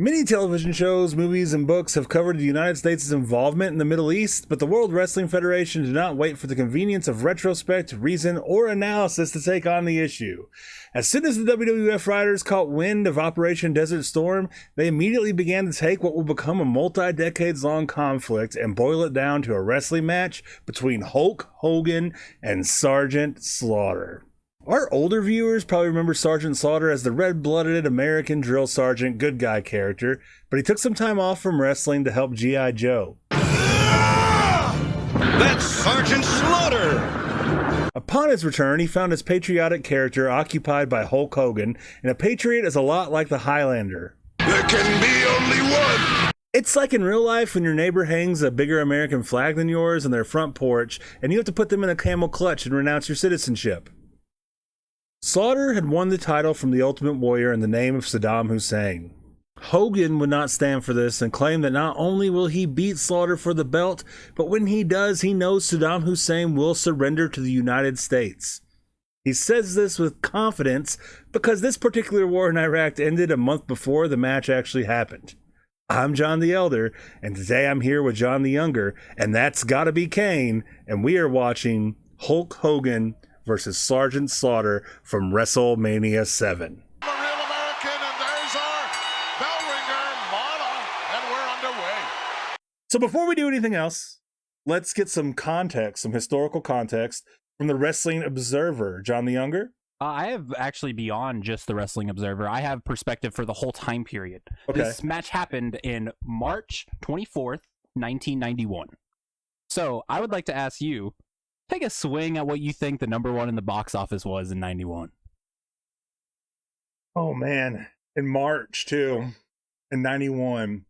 Many television shows, movies, and books have covered the United States' involvement in the Middle East, but the World Wrestling Federation did not wait for the convenience of retrospect, reason, or analysis to take on the issue. As soon as the WWF writers caught wind of Operation Desert Storm, they immediately began to take what will become a multi-decades-long conflict and boil it down to a wrestling match between Hulk Hogan and Sgt. Slaughter. Our older viewers probably remember Sgt. Slaughter as the red-blooded American drill sergeant good guy character, but he took some time off from wrestling to help G.I. Joe. That's Sgt. Slaughter! Upon his return, he found his patriotic character occupied by Hulk Hogan, and a patriot is a lot like the Highlander. There can be only one! It's like in real life when your neighbor hangs a bigger American flag than yours on their front porch, and you have to put them in a camel clutch and renounce your citizenship. Slaughter had won the title from the Ultimate Warrior in the name of Saddam Hussein. Hogan would not stand for this and claimed that not only will he beat Slaughter for the belt, but when he does, he knows Saddam Hussein will surrender to the United States. He says this with confidence because this particular war in Iraq ended a month before the match actually happened. I'm John the Elder, and today I'm here with John the Younger, and that's gotta be Kane, and we are watching Hulk Hogan versus Sgt. Slaughter from WrestleMania 7. The real American, and there's our bell ringer, Mama, and we're underway. So before we do anything else, let's get some context, some historical context from the Wrestling Observer. John the Younger? I have actually beyond just the Wrestling Observer. I have perspective for the whole time period. Okay. This match happened in March 24th, 1991. So I would like to ask you, take a swing at what you think the number one in the box office was in 91. Oh, man. In March, too. In 91.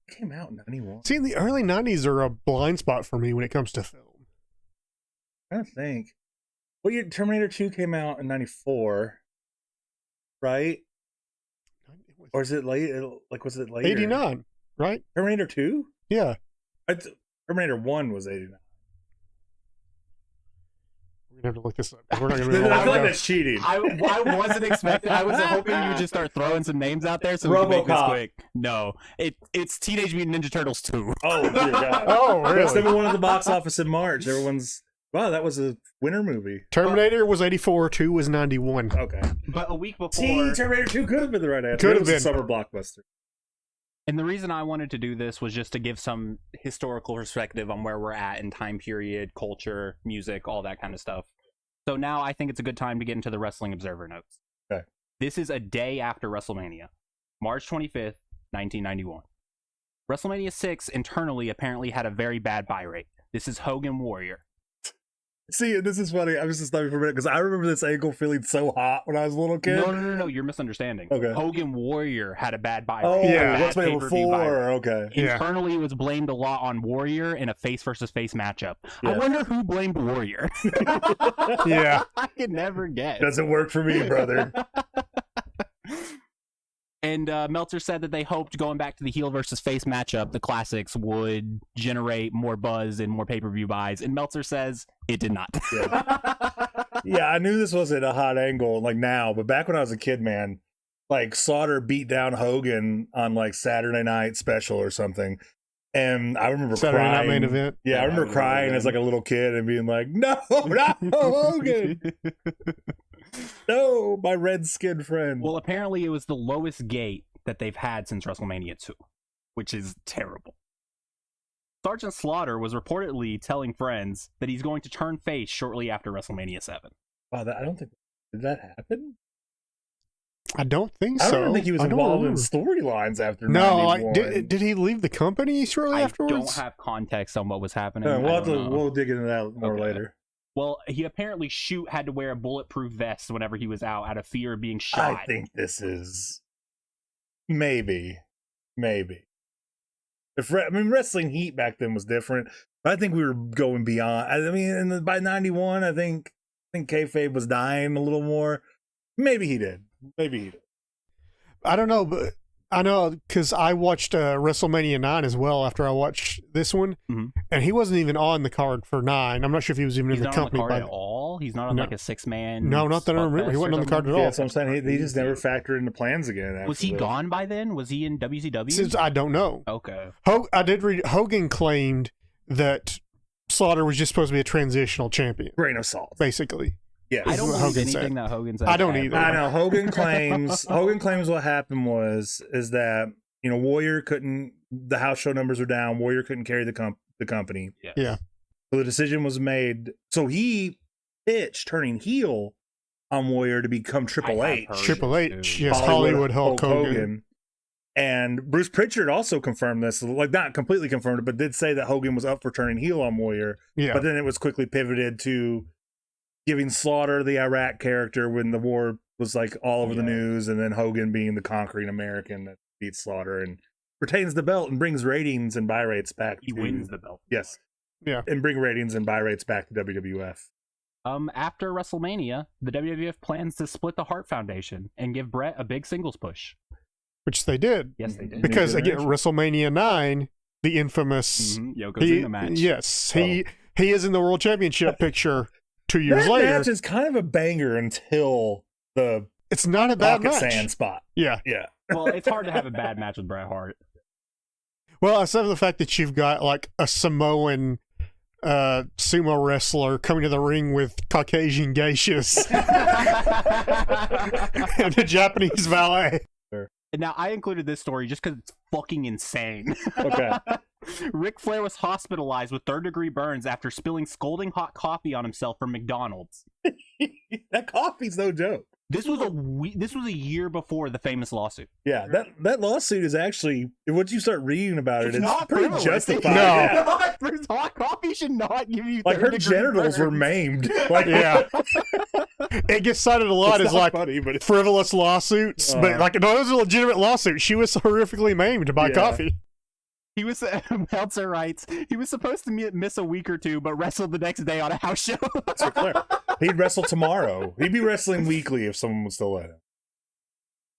It came out in 91. See, the early 90s are a blind spot for me when it comes to film. I don't think. Well, your Terminator 2 came out in 94, right? Or is it late? Like, was it later? 89, right? Terminator 2? Yeah. Terminator 1 was 89. We're going to have to look this up. We're not going to be I able feel like to that's cheating. I wasn't expecting. I was hoping you would just start throwing some names out there so we can make this RoboCop. quick. No, it's Teenage Mutant Ninja Turtles 2. Oh, dear God. Oh, That's really? number one at the box office in March. Everyone's, wow, that was a winter movie. Terminator was 84, 2 was 91. Okay. But a week before, Terminator 2 could have been the right answer. Could It have was a been. summer blockbuster. and the reason I wanted to do this was just to give some historical perspective on where we're at in time period, culture, music, all that kind of stuff. So now I think it's a good time to get into the Wrestling Observer notes. Okay. This is a day after WrestleMania, March 25th, 1991. WrestleMania 6 internally apparently had a very bad buy rate. This is Hogan Warrior. See, this is funny. I was just stopping for a minute because I remember this angle feeling so hot when I was a little kid. No, you're misunderstanding. Okay. Hogan Warrior had a bad buy Oh, rate. Yeah. what's my number Pay-per-view buy rate. 4? Okay. Yeah. Internally, it was blamed a lot on Warrior in a face versus face matchup. Yeah. I wonder who blamed Warrior. Yeah. I could never guess. Doesn't work for me, brother. And Meltzer said that they hoped going back to the heel versus face matchup, the classics would generate more buzz and more pay-per-view buys. And Meltzer says it did not. Yeah, I knew this wasn't a hot angle like now, but back when I was a kid, man, like Slaughter beat down Hogan on like Saturday Night Special or something. And I remember Saturday crying. Night Main Event. Yeah, I remember crying as like a little kid and being like, no, not Hogan. No, my red-skinned friend. Well, apparently it was the lowest gate that they've had since WrestleMania 2, which is terrible. Sgt. Slaughter was reportedly telling friends that he's going to turn face shortly after WrestleMania 7. Wow, I don't think, did that happen? I don't think I so. don't think he was I don't involved in remember. storylines after No, 91. did he leave the company shortly I afterwards? don't have context on what was happening. Yeah, I don't know. we'll dig into that more Okay. later. Well, he apparently had to wear a bulletproof vest whenever he was out of fear of being shot. I think this is maybe. Wrestling heat back then was different. I think we were going beyond. I mean, by 91, I think kayfabe was dying a little more. Maybe he did. I don't know, but I know because I watched WrestleMania 9 as well after I watched this one, Mhm. and he wasn't even on the card for 9. I'm not sure if he was even He's in the not company on the card by at all. all? He's not on No. like a 6-man. No, not that I remember. He wasn't on the card at all. Yeah, that's what I'm saying. He just never factored into plans again. Was he after this. gone by then? Was he in WCW? Since I don't know. Okay. I did read Hogan claimed that Slaughter was just supposed to be a transitional champion, Grain of salt. basically. Yes. I don't what believe Hogan anything said. that Hogan said. I don't either. I know Hogan claims what happened is that Warrior couldn't, the house show numbers were down. Warrior couldn't carry the company. Yeah. So the decision was made. So he pitched turning heel on Warrior to become Triple H. Triple H, too. yes, Hollywood Hulk Hogan. And Bruce Pritchard also confirmed this, like not completely confirmed it, but did say that Hogan was up for turning heel on Warrior. Yeah. But then it was quickly pivoted to giving Slaughter the Iraq character when the war was like all over the news, and then Hogan being the conquering American that beats Slaughter and retains the belt and brings ratings and buy rates back. He wins the belt. Yes. Yeah. And bring ratings and buy rates back to WWF. After WrestleMania, the WWF plans to split the Hart Foundation and give Brett a big singles push. Which they did. Yes, they did. Because again, WrestleMania 9, the infamous Yokozuna match. Yes, he is in the World Championship picture 2 years That later. match is kind of a banger until the It's not a bad pocket match. sand spot. Yeah. Yeah. Well, it's hard to have a bad match with Bret Hart. Well, aside from the fact that you've got like a Samoan sumo wrestler coming to the ring with Caucasian geishas and a Japanese valet. And now I included this story just because it's fucking insane. Okay. Ric Flair was hospitalized with third-degree burns after spilling scalding hot coffee on himself from McDonald's. That coffee's no joke. This was a year before the famous lawsuit. Yeah, that lawsuit is actually, once you start reading about it, it's not pretty frivolous. justified. No. Yeah. Hot coffee should not give you Like her third-degree genitals were burns. maimed. Like, Yeah. It gets cited a lot it's as not like funny, but it's, frivolous lawsuits, but like no, those are legitimate lawsuits. She was horrifically maimed by Yeah. coffee. He was, Meltzer writes, he was supposed to miss a week or two, but wrestled the next day on a house show. so clear. He'd wrestle tomorrow. He'd be wrestling weekly if someone would still let him.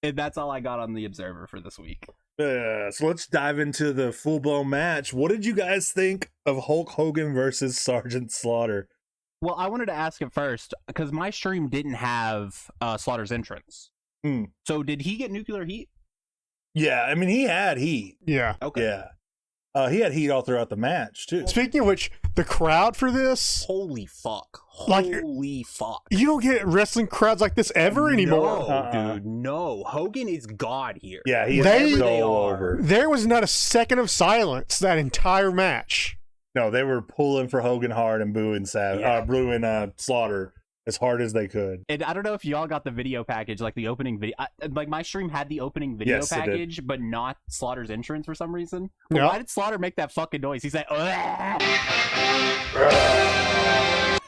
And that's all I got on the Observer for this week. So let's dive into the full-blown match. What did you guys think of Hulk Hogan versus Sergeant Slaughter? Well, I wanted to ask it first, because my stream didn't have Slaughter's entrance. So did he get nuclear heat? Yeah, I mean, he had heat. Yeah. Okay. Yeah. He had heat all throughout the match, too. Speaking of which, the crowd for this, Holy fuck. Like- Holy fuck. you don't get wrestling crowds like this ever anymore. No, dude, no. Hogan is God here. Yeah, he They- is They so are. over. There was not a second of silence that entire match. No, they were pulling for Hogan hard and booing Slaughter as hard as they could. And I don't know if y'all got the video package, like the opening video. Like my stream had the opening video Yes, it did. package, but not Slaughter's entrance for some reason. But Yeah. why did Slaughter make that fucking noise? He's like, "Ugh."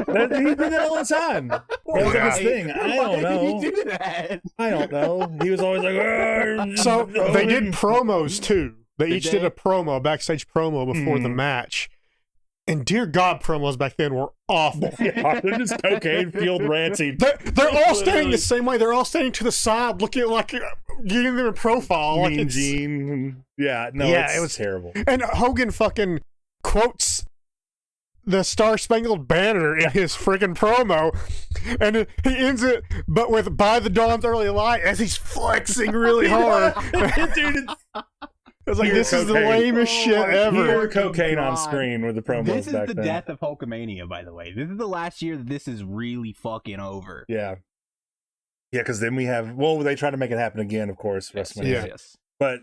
He did that all the time. That was like his thing. I don't Why did he know. do that? I don't know. He was always like, "Arr, So they Hogan." did promos too. They each did they? a promo, a backstage promo before the match. And dear God, promos back then were awful. Yeah, they're just cocaine fueled ranting. They're all standing the same way. They're all standing to the side, looking like getting them in profile. Like Mean it's- Gene. Yeah, no, Yeah, it it was was- terrible. And Hogan fucking quotes the Star Spangled Banner in his freaking promo, and he ends it, but with "By the Dawn's Early Light" as he's flexing really hard. Dude, It's like Pure this is the cocaine. lamest shit my ever. pure cocaine on God. screen with the promos This is back the then. death of Hulkamania, by the way. This is the last year that this is really fucking over. Yeah. Yeah, because then we have, they try to make it happen again, of course, WrestleMania. Yeah. Yes. But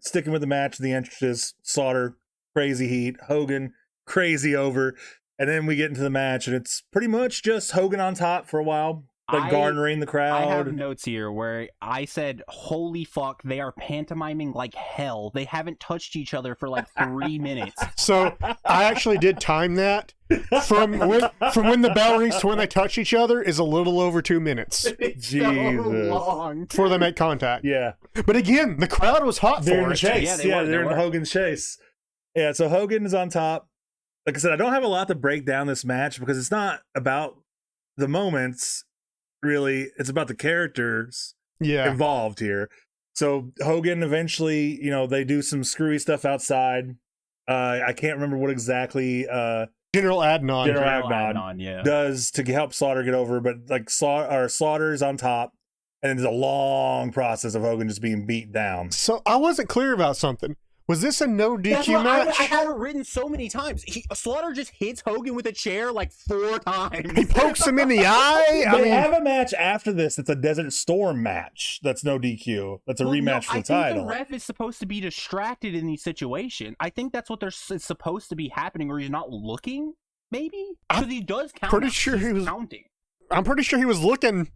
sticking with the match, the entrances, Slaughter, crazy heat, Hogan, crazy over. And then we get into the match, and it's pretty much just Hogan on top for a while, like garnering the crowd. I have notes here where I said, holy fuck, they are pantomiming like hell. They haven't touched each other for like 3 minutes. So I actually did time that from when the bell rings to when they touch each other is a little over 2 minutes Jesus. before they make contact. Yeah. But again, the crowd was hot They're for in the it. chase. Yeah, Yeah, they they're in were. Hogan's chase. Yeah, so Hogan is on top. Like I said, I don't have a lot to break down this match because it's not about the moments, really. It's about the characters Yeah. involved here. So Hogan eventually, they do some screwy stuff outside. I can't remember what exactly General Adnan. General Adnan, yeah. does to help Slaughter get over, but like Slaughter's on top, and there's a long process of Hogan just being beat down. So I wasn't clear about something. Was this a no That's DQ what match? I had it written so many times. Slaughter just hits Hogan with a chair like 4 times. He pokes him in the eye. They have a match after this. It's a Desert Storm match. That's no DQ. That's a rematch for the title. I think the ref is supposed to be distracted in these situations. I think that's what it's supposed to be happening, or he's not looking. Maybe because he does count. Pretty sure he was counting. I'm pretty sure he was looking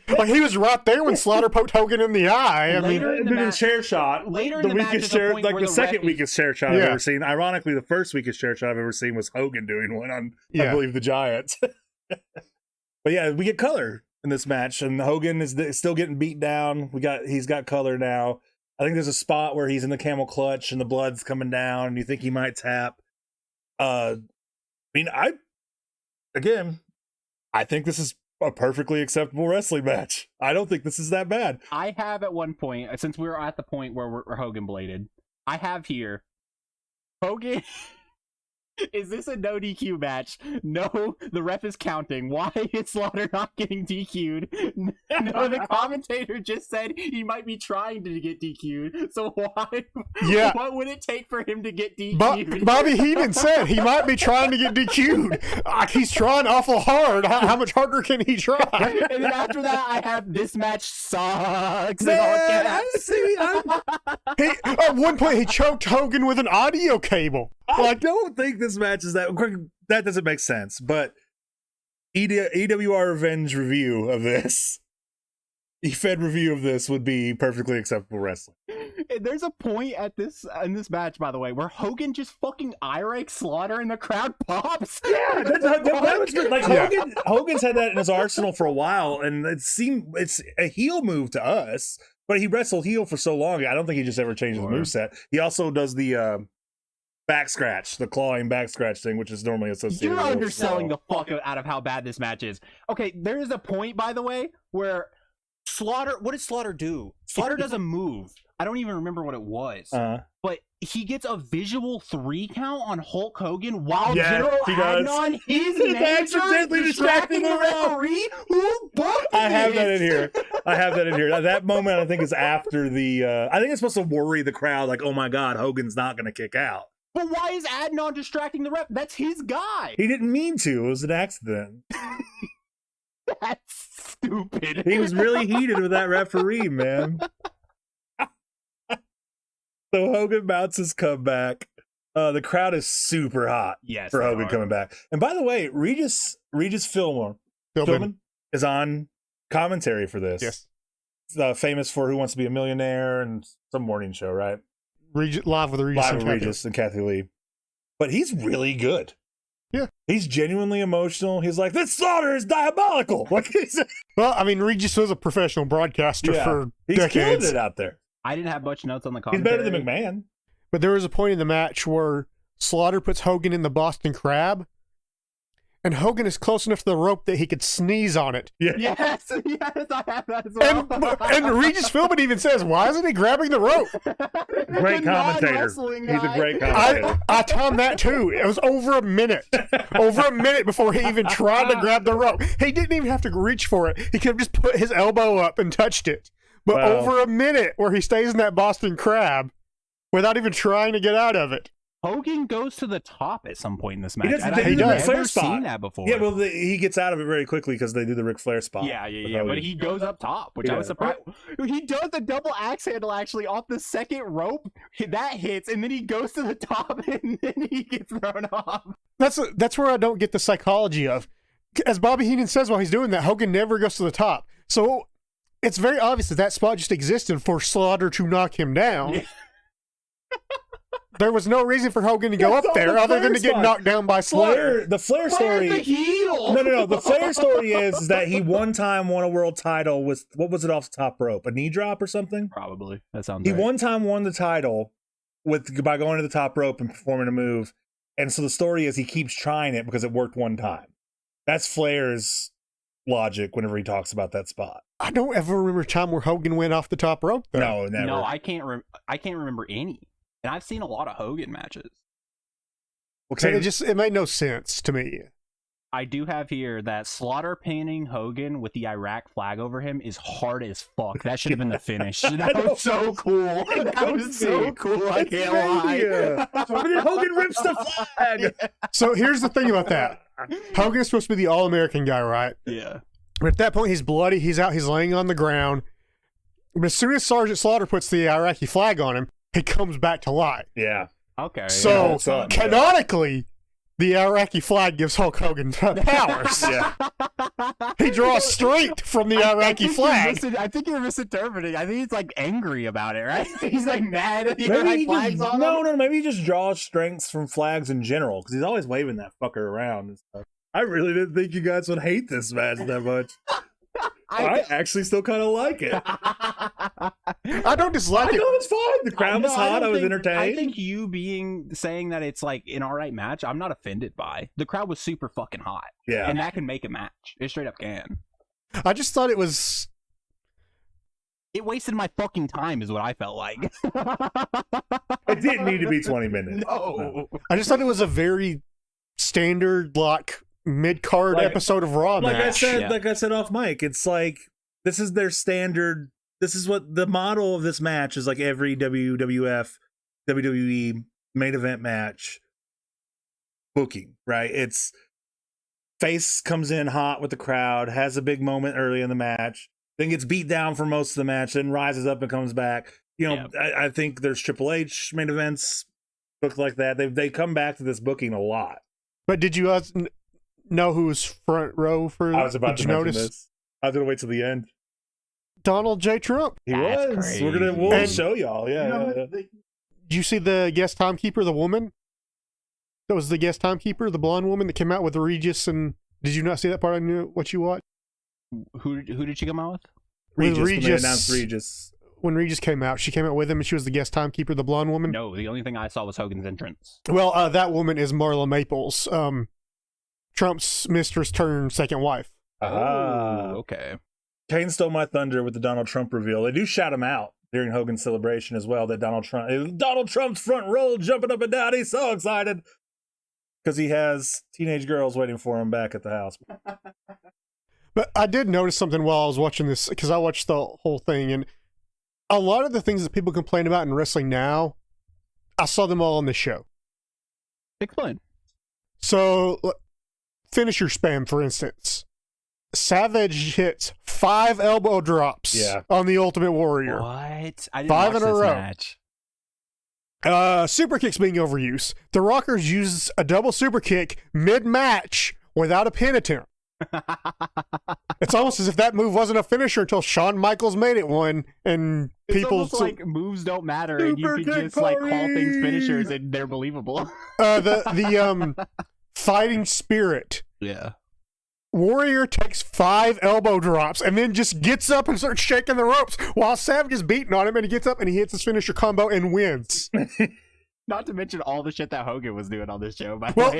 like he was right there when Slaughter poked Hogan in the eye. I mean, the chair shot. Later in the match, weakest chair, like the second weakest chair shot I've Yeah. ever seen. Ironically, the first weakest chair shot I've ever seen was Hogan doing one on, I Yeah. believe, the Giants. But yeah, we get color in this match, and Hogan is still getting beat down. He's got color now. I think there's a spot where he's in the camel clutch and the blood's coming down, and you think he might tap. I think this is a perfectly acceptable wrestling match. I don't think this is that bad. I have at one point, since we were at the point where we're Hogan bladed, I have here Hogan. Is this a no DQ match? No, the ref is counting. Why is Slaughter not getting DQ'd? No, the commentator just said he might be trying to get DQ'd. So why? Yeah. What would it take for him to get DQ'd? Bobby Heenan said he might be trying to get DQ'd. He's trying awful hard. How much harder can he try? And then after that, I have this match sucks. Man, in all caps. At one point, he choked Hogan with an audio cable. I don't think this match is that doesn't make sense, but EWR Revenge review of this, E-Fed review of this would be perfectly acceptable wrestling. There's a point in this match, by the way, where Hogan just fucking eye-rakes Slaughter and the crowd pops. Yeah, that was like Hogan's had that in his arsenal for a while, and it's a heel move to us, but he wrestled heel for so long. I don't think he just ever changed the moveset. He also does the back scratch, the clawing back scratch thing, which is normally associated You're with underselling the fuck out of how bad this match is. Okay, there is a point, by the way, where Slaughter, what did Slaughter do? Slaughter does a move. I don't even remember what it was. But he gets a visual 3 count on Hulk Hogan while General Adnan is accidentally distracting the referee. Who booked I have that in here. That moment, I think, is after the. I think it's supposed to worry the crowd, like, oh my God, Hogan's not going to kick out. But why is Adnan distracting the ref? That's his guy. He didn't mean to. It was an accident. That's stupid. He was really heated with that referee, man. So Hogan mounts his comeback. The crowd is super hot for Hogan coming back. And by the way, Regis Philbin is on commentary for this. Yes. Famous for Who Wants to Be a Millionaire and some morning show, right? Live with Regis and Kathy Lee. But he's really good. Yeah. He's genuinely emotional. He's like, this Slaughter is diabolical. Well, I mean, Regis was a professional broadcaster for he's decades. killing it out there. I didn't have much notes on the commentary. He's better than McMahon. But there was a point in the match where Slaughter puts Hogan in the Boston Crab, and Hogan is close enough to the rope that he could sneeze on it. Yeah. Yes, I have that as well. And Regis Philbin even says, why isn't he grabbing the rope? Great commentator. He's a great commentator. I timed that too. It was over a minute. Over a minute before he even tried to grab the rope. He didn't even have to reach for it. He could have just put his elbow up and touched it. But over a minute where he stays in that Boston Crab without even trying to get out of it. Hogan goes to the top at some point in this match. He does. I've never seen that before. Yeah, well, he gets out of it very quickly because they do the Ric Flair spot. Yeah. But he goes up top, which I was surprised. He does the double axe handle actually off the second rope. That hits, and then he goes to the top, and then he gets thrown off. That's where I don't get the psychology of. As Bobby Heenan says while he's doing that, Hogan never goes to the top. So it's very obvious that spot just existed for Slaughter to knock him down. Yeah. There was no reason for Hogan to go up there other than to get knocked down by Slaughter. The Flair story. The heel. No. The Flair story is that he one time won a world title with, what was it off the top rope? A knee drop or something? Probably. That sounds right. He one time won the title by going to the top rope and performing a move. And so the story is he keeps trying it because it worked one time. That's Flair's logic whenever he talks about that spot. I don't ever remember a time where Hogan went off the top rope, though. No, never. No, I can't remember any. And I've seen a lot of Hogan matches. So it made no sense to me. I do have here that Slaughter pinning Hogan with the Iraq flag over him is hard as fuck. That should have been the finish. That was so cool. That was so cool. I can't lie. Hogan rips the flag. So here's the thing about that. Hogan's supposed to be the All-American guy, right? Yeah. But at that point, he's bloody. He's out. He's laying on the ground. But as soon as Sergeant Slaughter puts the Iraqi flag on him, he comes back to life. Yeah. Okay. So canonically, the Iraqi flag gives Hulk Hogan powers. Yeah. He draws straight from the Iraqi flag. I think you're misinterpreting. I think he's like angry about it, right? He's like mad at the Maybe Iraqi he flags just, on no, him. no, maybe he just draws strengths from flags in general because he's always waving that fucker around and stuff. I really didn't think you guys would hate this match that much. I actually still kind of like it. I don't dislike I it. know it's fine. The crowd was hot. I was entertained. I think you saying that it's like an alright match, I'm not offended by. The crowd was super fucking hot. Yeah. And that can make a match. It straight up can. I just thought it was. It wasted my fucking time, is what I felt like. It didn't need to be 20 minutes. No. I just thought it was a very standard, like, mid-card Like- episode of Raw match. Like I said off mic, it's like this is their standard. This is what the model of this match is like every WWF, WWE main event match booking, right? It's face comes in hot with the crowd, has a big moment early in the match, then gets beat down for most of the match, then rises up and comes back. You know, I think there's Triple H main events booked like that. They come back to this booking a lot. But did you guys know who was front row for? I was about did to you mention notice? this. I was gonna wait till the end. We'll Trump. He That's was. crazy. We'll And- show y'all. Yeah. Did you see the guest timekeeper, the woman? That was the guest timekeeper, the blonde woman that came out with Regis, and did you not see that part? I knew what you watched. Who did she come out with? Regis, when they Regis- announced Regis. When Regis came out, she came out with him, and she was the guest timekeeper, the blonde woman. No, the only thing I saw was Hogan's entrance. Well, that woman is Marla Maples, Trump's mistress turned second wife. Ah. Okay. Kane stole my thunder with the Donald Trump reveal. They do shout him out during Hogan's celebration as well. That Donald Trump's front row jumping up and down. He's so excited because he has teenage girls waiting for him back at the house. But I did notice something while I was watching this, because I watched the whole thing, and a lot of the things that people complain about in wrestling now, I saw them all on the show. Explain. So, finisher spam, for instance. Savage hits 5 elbow drops on the Ultimate Warrior. What? I didn't 5 watch in a this row. match. Super kicks being overused. The Rockers used a double super kick mid-match without a pin attempt. It's almost as if that move wasn't a finisher until Shawn Michaels made it one, and It's people almost like moves don't matter, and you Super can kick just like call party! things finishers, and they're believable. the fighting spirit. Yeah. Warrior takes 5 elbow drops and then just gets up and starts shaking the ropes while Savage is beating on him, and he gets up and he hits his finisher combo and wins. Not to mention all the shit that Hogan was doing on this show. By the Well,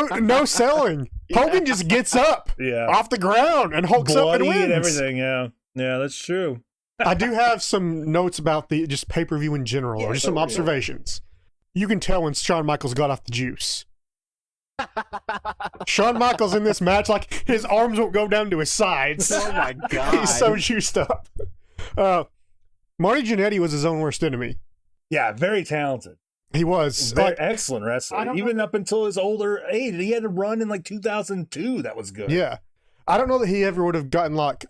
way. no selling. Hogan just gets up off the ground and hulks up and Bloody wins. and everything. Yeah, that's true. I do have some notes about the just pay-per-view in general, or just some observations. You can tell when Shawn Michaels got off the juice. Shawn Michaels in this match, like, his arms won't go down to his sides. Oh my god. He's so juiced up. Marty Jannetty was his own worst enemy. Yeah, very talented. He was. Very Like, excellent I wrestler. don't Even up until his older age. He had a run in like 2002 that was good. yeah. I don't know that he ever would have gotten, like,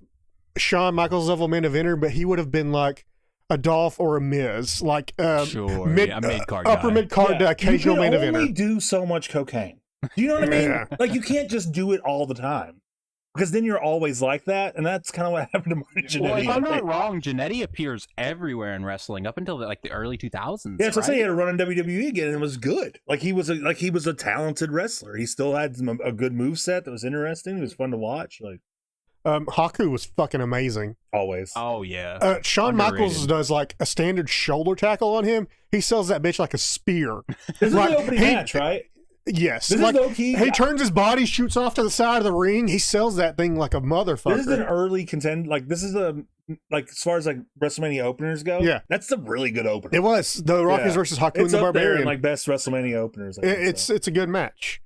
Shawn Michaels level main eventer, but he would have been, like, a Dolph or a Miz. Like, Sure, mid-card upper guy. mid-card occasional you main can only eventer. do so much cocaine. Do you know what I mean? Yeah. Like, you can't just do it all the time. Because then you're always like that, and that's kind of what happened to Marty Jannetty. Well, if I'm not wrong, Jannetty appears everywhere in wrestling up until like the early 2000s. Yeah, so I say he right? had a run in WWE again, and it was good. Like he was a talented wrestler. He still had a good moveset that was interesting. It was fun to watch. Like Haku was fucking amazing. always. Oh yeah. Shawn Underrated. Michaels does like a standard shoulder tackle on him. He sells that bitch like a spear. This is Like, the opening he- match, right? Yes. This is Like, low-key. he turns his body, shoots off to the side of the ring. He sells that thing like a motherfucker. This is an early contend. Like, this is like, as far as like WrestleMania openers go. Yeah. That's a really good opener. It was the Rockies Yeah. versus Haku and It's the up there Barbarian. in, like, best WrestleMania openers. I think, It's a good match.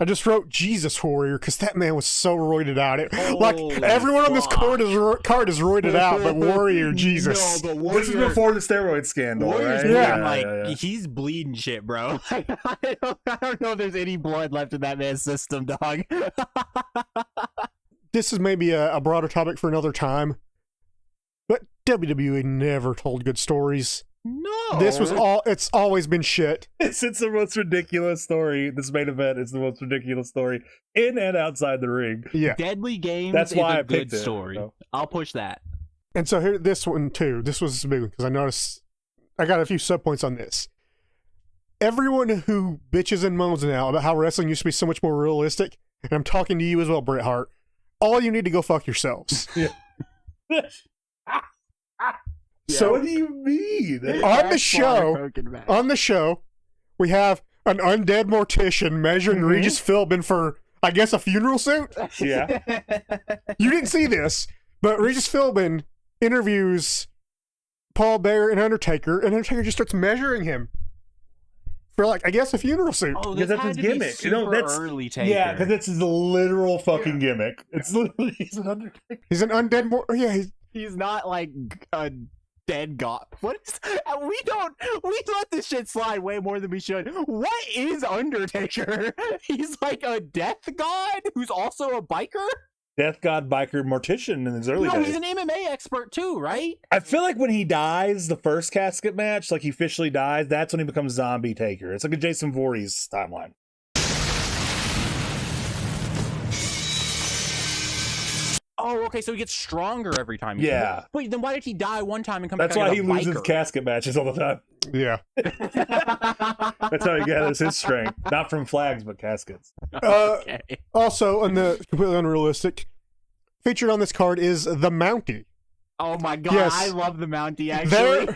I just wrote Jesus Warrior because that man was so roided out. Like Holy everyone on this fuck. card is roided out, but Warrior Jesus. No, but This is Warrior- before the steroid scandal, Warrior's right? Yeah. bleeding, like he's bleeding shit, bro. I don't know if there's any blood left in that man's system, dog. This is maybe a broader topic for another time, but WWE never told good stories. No, This was it's always been shit. It's the most ridiculous story. This main event is the most ridiculous story in and outside the ring. Yeah. Deadly Games. That's is why a I picked good it, story. so. I'll push that. And so here, this one too. This was a big one because I noticed I got a few subpoints on this. Everyone who bitches and moans now about how wrestling used to be so much more realistic, and I'm talking to you as well, Bret Hart, all you need to go fuck yourselves. So what do you mean? On the show, we have an undead mortician measuring Regis Philbin for, I guess, a funeral suit. Yeah. You didn't see this, but Regis Philbin interviews Paul Bearer and Undertaker just starts measuring him for, like, I guess, a funeral suit. Oh, Because this that's had his to be gimmick. You know, super that's early taker. yeah, because it's his literal fucking gimmick. It's literally he's an Undertaker. He's an undead He's not like a dead god. What is? We let this shit slide way more than we should. What is Undertaker? He's like a death god who's also a biker. Death God biker mortician in his early No, days. he's an MMA expert too, right? I feel like when he dies, the first casket match, like he officially dies, that's when he becomes Zombie Taker. It's like a Jason Voorhees timeline. Oh, okay, so he gets stronger every time. Yeah. Wait, then why did he die one time and come That's back why as he a loses biker? casket matches all the time. Yeah. That's how he gathers his strength. Not from flags, but caskets. Okay. Also, on the completely unrealistic, featured on this card is the Mountie. Oh my god, Yes. I love the Mountie actually.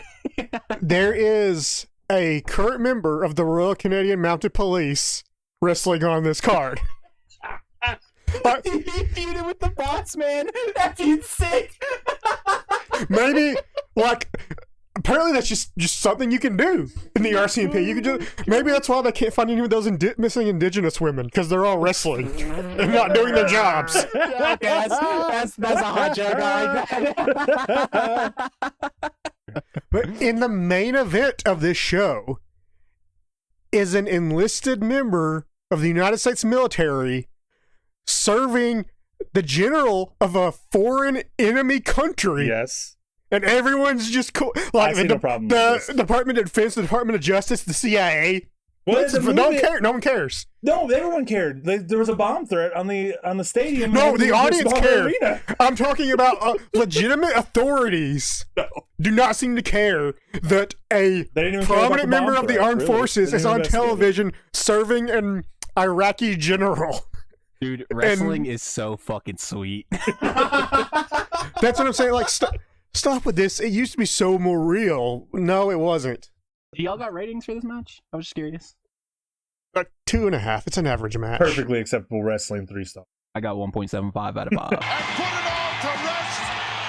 There is a current member of the Royal Canadian Mounted Police wrestling on this card. He feuded with the boss man. That feud's sick. Maybe, like, apparently that's just something you can do in the RCMP. You can just maybe that's why they can't find any of those missing Indigenous women, because they're all wrestling and not doing their jobs. Yeah, okay, that's a hot joke. I like that. But in the main event of this show is an enlisted member of the United States military serving the general of a foreign enemy country. Yes. And everyone's just cool. I Like see no problem with the this. Department of Defense, the Department of Justice, the CIA. Well, the no one movie- cares. No one cares. No, everyone cared. There was a bomb threat on the stadium. No, and the audience small cared. arena. I'm talking about legitimate authorities. No. Do not seem to care that a They didn't even care about prominent the bomb member of the threat, armed really. forces They is didn't on investigate it. television serving an Iraqi general. Dude, wrestling is so fucking sweet. That's what I'm saying. Like, stop with this. It used to be so more real. No, it wasn't. Y'all got ratings for this match? I was just curious. Like 2.5. It's an average match. Perfectly acceptable wrestling 3-star. I got 1.75 out of 5. And put it all to rest.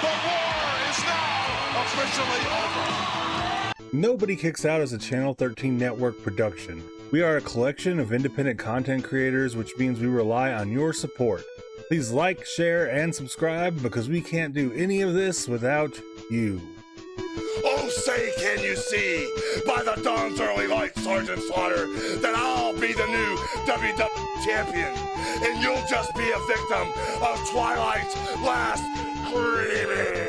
The war is now officially over. Nobody Kicks Out is a Channel 13 network production. We are a collection of independent content creators, which means we rely on your support. Please like, share, and subscribe because we can't do any of this without you. Oh, say, can you see by the dawn's early light, Sergeant Slaughter, that I'll be the new WWF champion, and you'll just be a victim of Twilight's last screaming.